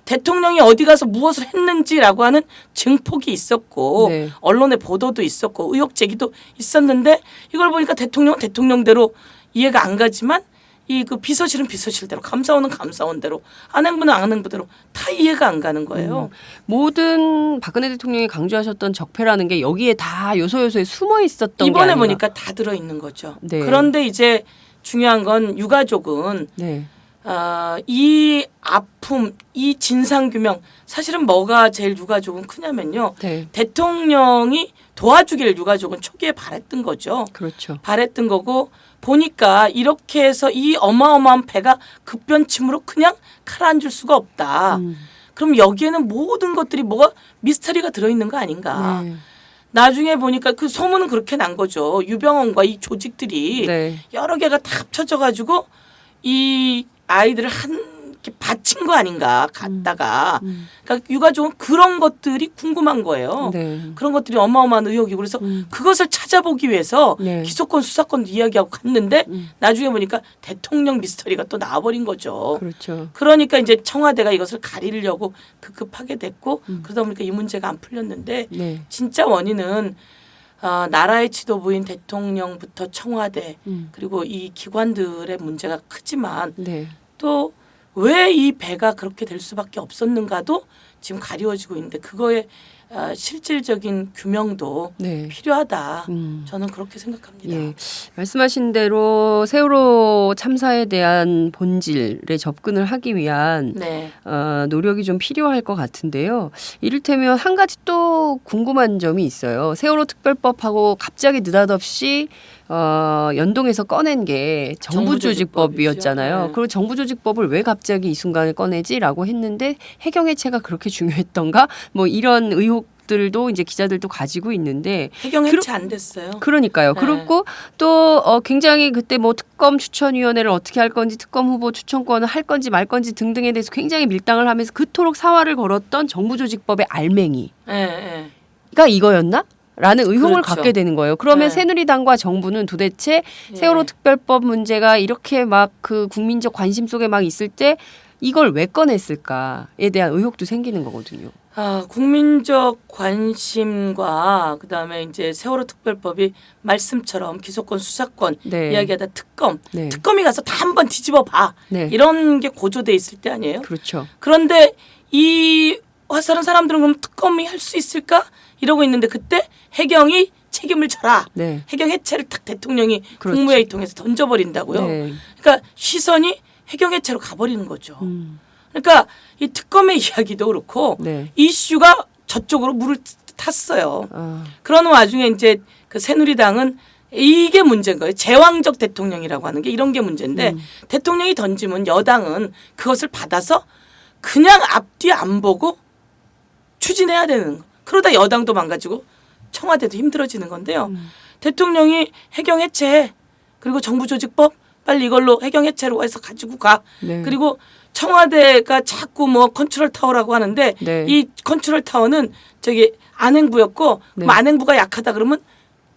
대통령이 어디 가서 무엇을 했는지라고 하는 증폭이 있었고 네. 언론의 보도도 있었고 의혹 제기도 있었는데 이걸 보니까 대통령은 대통령대로 이해가 안 가지만 이 그 비서실은 비서실대로 감사원은 감사원대로 안행부는 안행부대로 다 이해가 안 가는 거예요. 모든 박근혜 대통령이 강조하셨던 적폐라는 게 여기에 다 요소요소에 숨어 있었던 게 이번에 아닌가. 보니까 다 들어있는 거죠. 네. 그런데 이제 중요한 건 유가족은 네. 이 아픔, 이 진상규명 사실은 뭐가 제일 유가족은 크냐면요. 네. 대통령이 도와주길 유가족은 초기에 바랬던 거죠. 그렇죠. 바랬던 거고 보니까 이렇게 해서 이 어마어마한 배가 급변침으로 그냥 가라앉을 수가 없다. 그럼 여기에는 모든 것들이 뭐가 미스터리가 들어있는 거 아닌가. 네. 나중에 보니까 그 소문은 그렇게 난 거죠. 유병원과 이 조직들이 네. 여러 개가 다 합쳐져 가지고 이 아이들을 한 이렇게 바친 거 아닌가 갔다가 그러니까 유가족은 그런 것들이 궁금한 거예요. 네. 그런 것들이 어마어마한 의혹이고 그래서 그것을 찾아보기 위해서 네. 기소권 수사권도 이야기하고 갔는데 나중에 보니까 대통령 미스터리가 또 나와버린 거죠. 그렇죠. 그러니까 이제 청와대가 이것을 가리려고 급급하게 됐고 그러다 보니까 이 문제가 안 풀렸는데 네. 진짜 원인은 나라의 지도부인 대통령부터 청와대 그리고 이 기관들의 문제가 크지만 네. 또 왜 이 배가 그렇게 될 수밖에 없었는가도 지금 가리워지고 있는데 그거에 실질적인 규명도 네. 필요하다. 저는 그렇게 생각합니다. 예. 말씀하신 대로 세월호 참사에 대한 본질에 접근을 하기 위한 네. 노력이 좀 필요할 것 같은데요. 이를테면 한 가지 또 궁금한 점이 있어요. 세월호 특별법하고 갑자기 느닷없이 연동해서 꺼낸 게 정부조직법이었잖아요. 정부조직법이죠. 네. 그리고 정부조직법을 왜 갑자기 이 순간에 꺼내지라고 했는데 해경해체가 그렇게 중요했던가? 뭐 이런 의혹들도 이제 기자들도 가지고 있는데 해경 해체 안 됐어요. 그러니까요. 네. 그리고 또 굉장히 그때 뭐 특검 추천위원회를 어떻게 할 건지 특검 후보 추천권을 할 건지 말 건지 등등에 대해서 굉장히 밀당을 하면서 그토록 사활을 걸었던 정부조직법의 알맹이가 네, 네. 이거였나? 라는 의혹을 그렇죠. 갖게 되는 거예요. 그러면 네. 새누리당과 정부는 도대체 예. 세월호 특별법 문제가 이렇게 막 그 국민적 관심 속에 막 있을 때 이걸 왜 꺼냈을까에 대한 의혹도 생기는 거거든요. 국민적 관심과 그다음에 이제 세월호 특별법이 말씀처럼 기소권 수사권 네. 이야기하다 특검 네. 특검이 가서 다 한번 뒤집어 봐 네. 이런 게 고조돼 있을 때 아니에요? 그렇죠. 그런데 이 화살은 사람들은 그럼 특검이 할 수 있을까 이러고 있는데 그때 해경이 책임을 져라. 네. 해경 해체를 딱 대통령이 그렇지. 국무회의 통해서 던져버린다고요. 네. 그러니까 시선이 해경 해체로 가버리는 거죠. 그러니까 이 특검의 이야기도 그렇고 네. 이슈가 저쪽으로 물을 탔어요. 아, 그런 와중에 이제 그 새누리당은 이게 문제인 거예요. 제왕적 대통령이라고 하는 게 이런 게 문제인데 대통령이 던지면 여당은 그것을 받아서 그냥 앞뒤 안 보고 추진해야 되는 거. 그러다 여당도 망가지고 청와대도 힘들어지는 건데요. 대통령이 해경 해체해. 그리고 정부조직법 빨리 이걸로 해경 해체로 해서 가지고 가. 네. 그리고 청와대가 자꾸 뭐 컨트롤 타워라고 하는데 네. 이 컨트롤 타워는 저기 안행부였고 네. 그럼 안행부가 약하다 그러면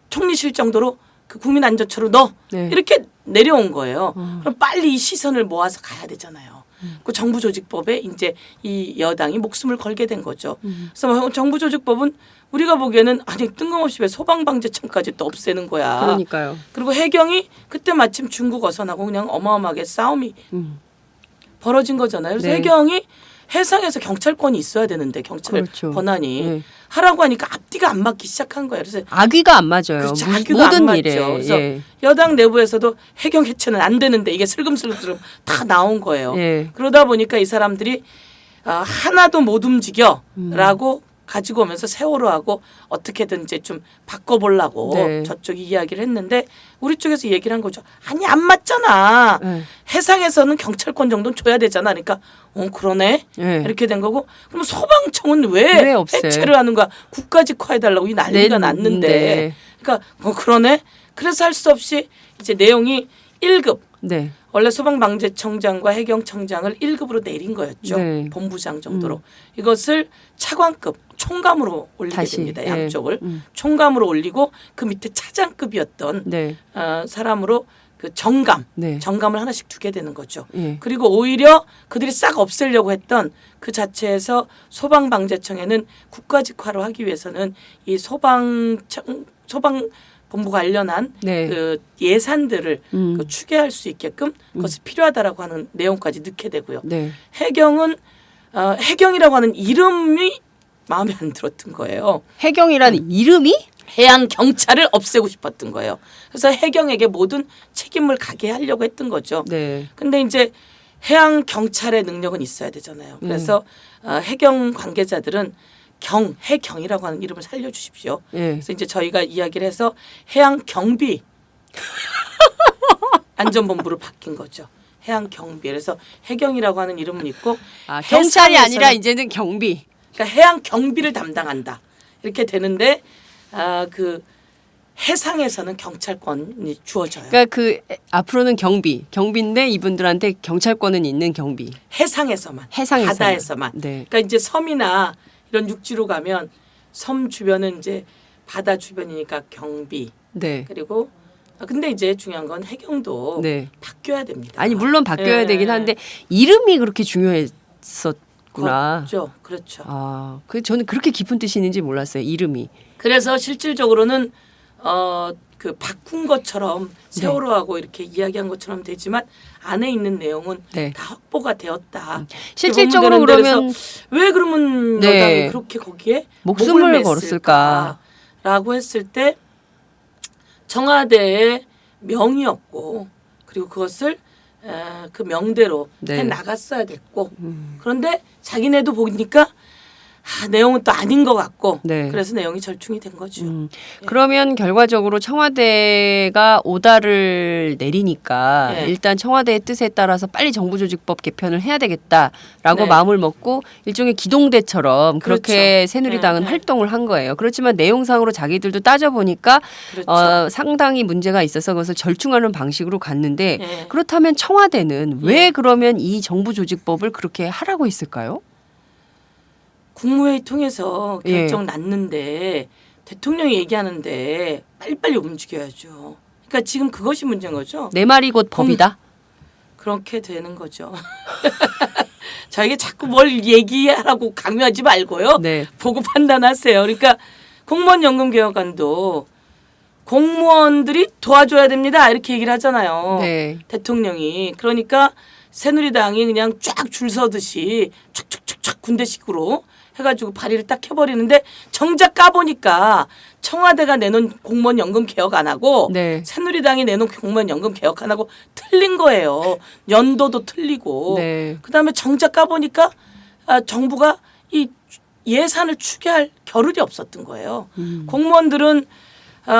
총리실 정도로 그 국민안전처로 넣어. 네. 이렇게 내려온 거예요. 그럼 빨리 이 시선을 모아서 가야 되잖아요. 그 정부조직법에 이제 이 여당이 목숨을 걸게 된 거죠. 그래서 정부조직법은 우리가 보기에는 아니 뜬금없이 왜 소방방재청까지 또 없애는 거야. 그러니까요. 그리고 해경이 그때 마침 중국 어선하고 그냥 어마어마하게 싸움이 벌어진 거잖아요. 그래서 네. 해경이 해상에서 경찰권이 있어야 되는데 경찰 그렇죠. 권한이 네. 하라고 하니까 앞뒤가 안 맞기 시작한 거예요. 그래서 악의가 안 맞아요. 그렇죠. 무슨 악의가 안 모든 맞죠. 일에. 그래서 예. 여당 내부에서도 해경 해체는 안 되는데 이게 슬금슬금 다 나온 거예요. 예. 그러다 보니까 이 사람들이 하나도 못 움직여라고 가지고 오면서 세월호하고 어떻게든 이제 좀 바꿔보려고 네. 저쪽이 이야기를 했는데 우리 쪽에서 얘기를 한 거죠. 아니 안 맞잖아. 네. 해상에서는 경찰권 정도는 줘야 되잖아. 그러니까 그러네. 네. 이렇게 된 거고 그럼 소방청은 왜 왜 없애? 해체를 하는가. 국가직화해달라고 이 난리가 났는데. 네. 그러니까 그러네. 그래서 할 수 없이 이제 내용이 1급. 네. 원래 소방방재청장과 해경청장을 1급으로 내린 거였죠. 네. 본부장 정도로. 이것을 차관급 총감으로 올리게 다시, 됩니다. 예. 양쪽을. 총감으로 올리고 그 밑에 차장급이었던 네. 사람으로 그 정감. 네. 정감을 하나씩 두게 되는 거죠. 예. 그리고 오히려 그들이 싹 없애려고 했던 그 자체에서 소방방재청에는 국가직화를 하기 위해서는 이 소방본부 관련한 네. 그 예산들을 그 추계할 수 있게끔 그것이 필요하다라고 하는 내용까지 넣게 되고요. 네. 해경은 해경이라고 하는 이름이 마음에 안 들었던 거예요. 해경이라는 이름이 해양 경찰을 없애고 싶었던 거예요. 그래서 해경에게 모든 책임을 가게 하려고 했던 거죠. 네. 근데 이제 해양 경찰의 능력은 있어야 되잖아요. 그래서 해경 관계자들은 해경이라고 하는 이름을 살려주십시오. 예. 그래서 이제 저희가 이야기를 해서 해양 경비 안전본부로 바뀐 거죠. 해양 경비. 그래서 해경이라고 하는 이름은 있고 경찰이 아니라 해상에서는 이제는 경비. 그러니까 해양 경비를 담당한다. 이렇게 되는데 그 해상에서는 경찰권이 주어져요. 그러니까 그 앞으로는 경비인데 이분들한테 경찰권은 있는 경비. 해상에서만, 해상에서만. 바다에서만. 네. 그러니까 이제 섬이나 이런 육지로 가면 섬 주변은 이제 바다 주변이니까 경비. 네. 그리고 근데 이제 중요한 건 해경도 네. 바뀌어야 됩니다. 아니 물론 바뀌어야 예. 되긴 한데 이름이 그렇게 중요했었구나. 그렇죠. 아, 그 저는 그렇게 깊은 뜻이 있는지 몰랐어요. 이름이. 그래서 실질적으로는 그 바꾼 것처럼 세월호하고 이렇게 이야기한 것처럼 되지만 안에 있는 내용은 네. 다 확보가 되었다. 실질적으로 그러면 왜 그러면 네. 여당이 그렇게 거기에 목숨을 걸었을까? 라고 했을 때 청와대의 명이었고 그리고 그것을 그 명대로 네. 해 나갔어야 됐고 그런데 자기네도 보니까 내용은 또 아닌 것 같고 네. 그래서 내용이 절충이 된 거죠. 그러면 결과적으로 청와대가 오다를 내리니까 네. 일단 청와대의 뜻에 따라서 빨리 정부조직법 개편을 해야 되겠다라고 네. 마음을 먹고 일종의 기동대처럼 그렇게 그렇죠. 새누리당은 네. 활동을 한 거예요. 그렇지만 내용상으로 자기들도 따져보니까 그렇죠. 상당히 문제가 있어서 그것을 절충하는 방식으로 갔는데 네. 그렇다면 청와대는 왜 그러면 이 정부조직법을 그렇게 하라고 했을까요? 국무회의 통해서 예. 결정 났는데 대통령이 얘기하는데 빨리빨리 움직여야죠. 그러니까 지금 그것이 문제인 거죠. 내 말이 곧 법이다. 그렇게 되는 거죠. 저에게 자꾸 뭘 얘기하라고 강요하지 말고요. 네. 보고 판단하세요. 그러니까 공무원 연금 개혁안도 공무원들이 도와줘야 됩니다. 이렇게 얘기를 하잖아요. 네. 대통령이. 그러니까 새누리당이 그냥 쫙 줄 서듯이 촥촥촥촥 군대식으로 해가지고 발의를 딱 해버리는데 정작 까보니까 청와대가 내놓은 공무원 연금 개혁 안 하고 네. 새누리당이 내놓은 공무원 연금 개혁 안 하고 틀린 거예요. 연도도 틀리고. 네. 그다음에 정작 까보니까 정부가 이 예산을 추계할 겨를이 없었던 거예요. 공무원들은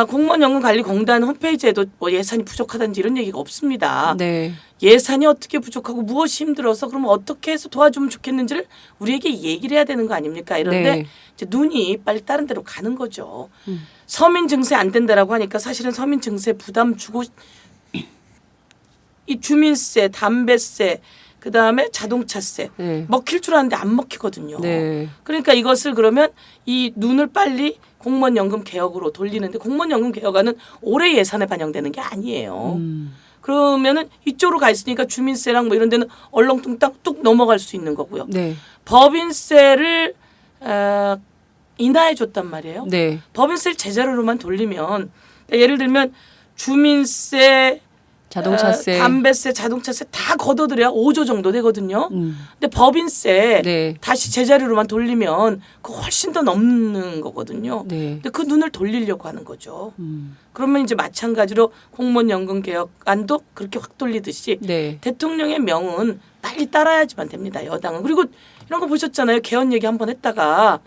공무원연금관리공단 홈페이지에도 뭐 예산이 부족하다든지 이런 얘기가 없습니다. 네. 예산이 어떻게 부족하고 무엇이 힘들어서 그러면 어떻게 해서 도와주면 좋겠는지를 우리에게 얘기를 해야 되는 거 아닙니까? 이런데 네. 이제 눈이 빨리 다른 데로 가는 거죠. 서민 증세 안 된다라고 하니까 사실은 서민 증세 부담 주고 이 주민세, 담배세, 그다음에 자동차세 네. 먹힐 줄 알았는데 안 먹히거든요. 네. 그러니까 이것을 그러면 이 눈을 빨리 공무원연금 개혁으로 돌리는데 공무원연금 개혁안은 올해 예산에 반영되는 게 아니에요. 그러면은 이쪽으로 가 있으니까 주민세랑 뭐 이런 데는 얼렁뚱땅 뚝 넘어갈 수 있는 거고요. 네. 법인세를 인하해 줬단 말이에요. 네. 법인세를 제자료로만 돌리면 예를 들면 주민세, 자동차세. 담배세, 자동차세 다 걷어들여야 5조 정도 되거든요. 근데 법인세 네. 다시 제자리로만 돌리면 그 훨씬 더 넘는 거거든요. 네. 근데 그 눈을 돌리려고 하는 거죠. 그러면 이제 마찬가지로 공무원연금 개혁안도 그렇게 확 돌리듯이 네. 대통령의 명은 빨리 따라야지만 됩니다. 여당은. 그리고 이런 거 보셨잖아요. 개헌 얘기 한번 했다가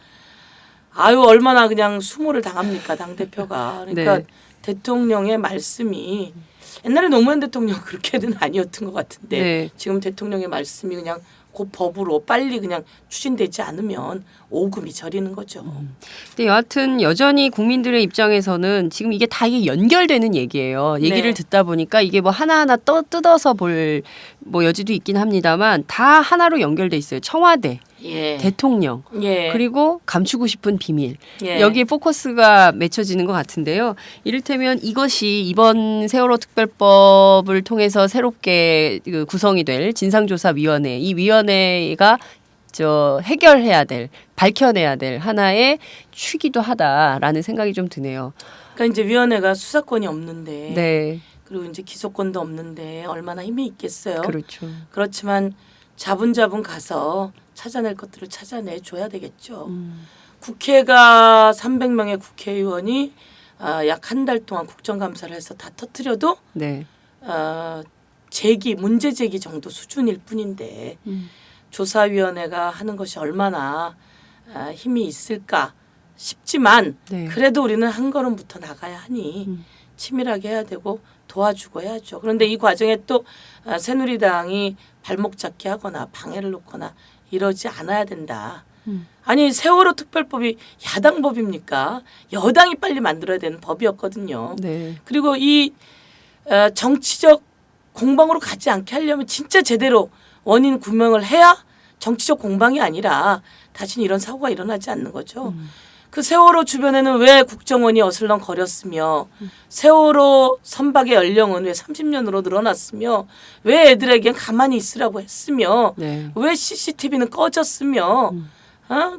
아유 얼마나 그냥 수모를 당합니까 당대표가. 그러니까 네. 대통령의 말씀이 옛날에 노무현 대통령 그렇게는 아니었던 것 같은데 네. 지금 대통령의 말씀이 그냥 그 법으로 빨리 그냥 추진되지 않으면 오금이 저리는 거죠. 근데 여하튼 여전히 국민들의 입장에서는 지금 이게 다 이게 연결되는 얘기예요. 얘기를 네. 듣다 보니까 이게 뭐 하나하나 뜯어서 볼 뭐 여지도 있긴 합니다만 다 하나로 연결돼 있어요. 청와대, 예. 대통령, 예. 그리고 감추고 싶은 비밀. 예. 여기에 포커스가 맺혀지는 것 같은데요. 이를테면 이것이 이번 세월호 특별법을 통해서 새롭게 구성이 될 진상조사위원회, 이 위원회가 해결해야 될, 밝혀내야 될 하나의 축이기도 하다라는 생각이 좀 드네요. 그러니까 이제 위원회가 수사권이 없는데 네, 그리고 이제 기소권도 없는데 얼마나 힘이 있겠어요. 그렇죠. 그렇지만 자분자분 가서 찾아낼 것들을 찾아내 줘야 되겠죠. 국회가 300명의 국회의원이 약 한 달 동안 국정감사를 해서 다 터뜨려도 네, 문제 제기 정도 수준일 뿐인데 조사위원회가 하는 것이 얼마나 힘이 있을까 싶지만 네. 그래도 우리는 한 걸음부터 나가야 하니 치밀하게 해야 되고 도와주고 해야죠. 그런데 이 과정에 또 새누리당이 발목 잡기 하거나 방해를 놓거나 이러지 않아야 된다. 아니 세월호 특별법이 야당법입니까? 여당이 빨리 만들어야 되는 법이었거든요. 네. 그리고 이 정치적 공방으로 가지 않게 하려면 진짜 제대로 원인 규명을 해야 정치적 공방이 아니라 다시는 이런 사고가 일어나지 않는 거죠. 그 세월호 주변에는 왜 국정원이 어슬렁거렸으며 세월호 선박의 연령은 왜 30년으로 늘어났으며 왜 애들에겐 가만히 있으라고 했으며 네. 왜 CCTV는 꺼졌으며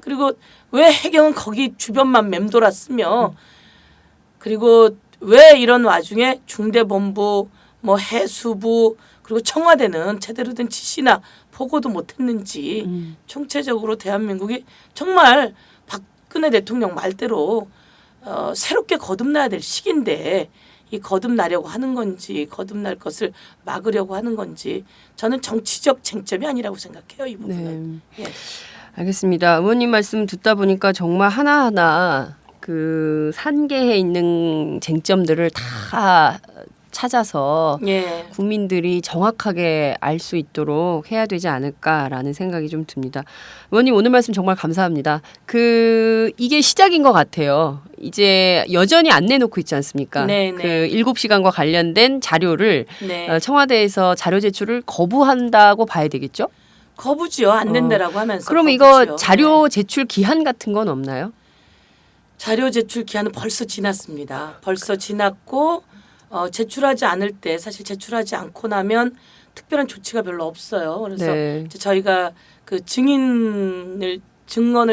그리고 왜 해경은 거기 주변만 맴돌았으며 그리고 왜 이런 와중에 중대본부 뭐 해수부 그리고 청와대는 제대로 된 지시나 보고도 못했는지 총체적으로 대한민국이 정말 박근혜 대통령 말대로 새롭게 거듭나야 될 시기인데 이 거듭나려고 하는 건지 거듭날 것을 막으려고 하는 건지 저는 정치적 쟁점이 아니라고 생각해요. 이 부분은. 네. 예. 알겠습니다. 의원님 말씀 듣다 보니까 정말 하나하나 그 산계에 있는 쟁점들을 다 찾아서 예. 국민들이 정확하게 알 수 있도록 해야 되지 않을까라는 생각이 좀 듭니다. 의원님 오늘 말씀 정말 감사합니다. 이게 시작인 것 같아요. 이제 여전히 안 내놓고 있지 않습니까? 네, 그 네. 7시간과 관련된 자료를 네. 청와대에서 자료 제출을 거부한다고 봐야 되겠죠? 거부지요. 안 된다라고 하면서. 그럼 거부지요. 이거 자료 제출 기한 같은 건 없나요? 자료 제출 기한은 벌써 지났습니다. 벌써 지났고 제출하지 않을 때 사실 제출하지 않고 나면 특별한 조치가 별로 없어요. 그래서 네. 이제 저희가 그 증언을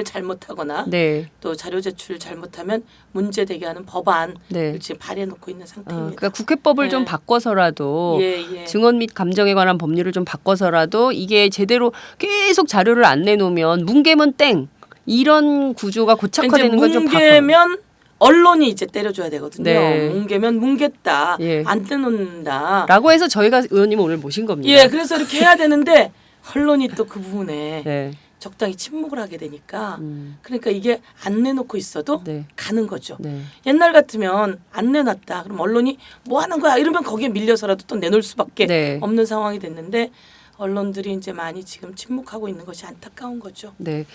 잘못하거나 네. 또 자료 제출 잘못하면 문제되게 하는 법안을 네. 지금 발의해놓고 있는 상태입니다. 그러니까 국회법을 네. 좀 바꿔서라도 예. 증언 및 감정에 관한 법률을 좀 바꿔서라도 이게 제대로 계속 자료를 안 내놓으면 뭉개면 땡 이런 구조가 고착화되는 건 좀 바꿔. 뭉개면 언론이 이제 때려줘야 되거든요. 네. 뭉개면 뭉갰다. 예. 안 떼놓는다. 라고 해서 저희가 의원님 오늘 모신 겁니다. 예, 그래서 이렇게 해야 되는데 언론이 또 그 부분에 네. 적당히 침묵을 하게 되니까 그러니까 이게 안 내놓고 있어도 네. 가는 거죠. 네. 옛날 같으면 안 내놨다. 그럼 언론이 뭐 하는 거야? 이러면 거기에 밀려서라도 또 내놓을 수밖에 네. 없는 상황이 됐는데 언론들이 이제 많이 지금 침묵하고 있는 것이 안타까운 거죠. 네.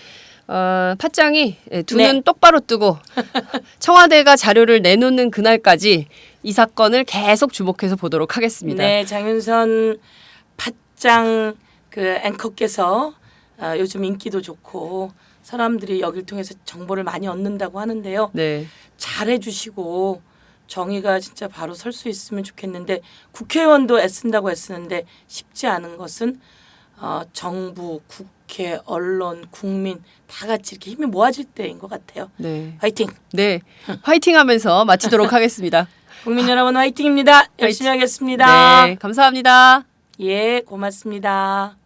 팟짱이 두 눈 네. 똑바로 뜨고 청와대가 자료를 내놓는 그날까지 이 사건을 계속 주목해서 보도록 하겠습니다. 네, 장윤선 팟짱 그 앵커께서 요즘 인기도 좋고 사람들이 여기를 통해서 정보를 많이 얻는다고 하는데요. 네. 잘해주시고 정의가 진짜 바로 설 수 있으면 좋겠는데 국회의원도 애쓴다고 애쓰는데 쉽지 않은 것은 정부, 국회, 언론, 국민 다 같이 이렇게 힘이 모아질 때인 것 같아요. 네. 화이팅! 네. 화이팅 하면서 마치도록 하겠습니다. 국민 여러분 화이팅입니다. 열심히 하겠습니다. 네. 감사합니다. 예, 고맙습니다.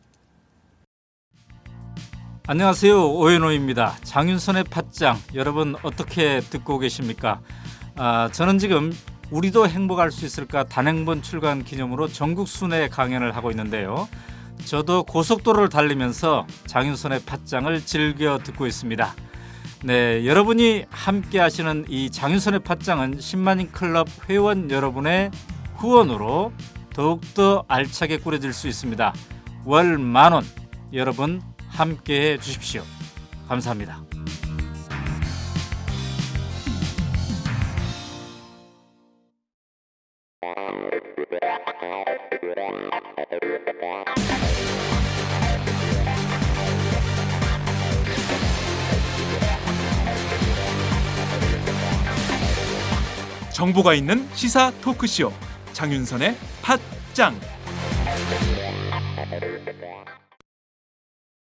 안녕하세요. 오연호입니다. 장윤선의 팟짱 여러분 어떻게 듣고 계십니까? 저는 지금 우리도 행복할 수 있을까 단행본 출간 기념으로 전국 순회 강연을 하고 있는데요. 저도 고속도로를 달리면서 장윤선의 팟짱을 즐겨 듣고 있습니다. 네, 여러분이 함께 하시는 이 장윤선의 팟짱은 10만인 클럽 회원 여러분의 후원으로 더욱더 알차게 꾸려질 수 있습니다. 월 10,000원 여러분 함께해 주십시오. 감사합니다. 정보가 있는 시사 토크쇼 장윤선의 팟짱.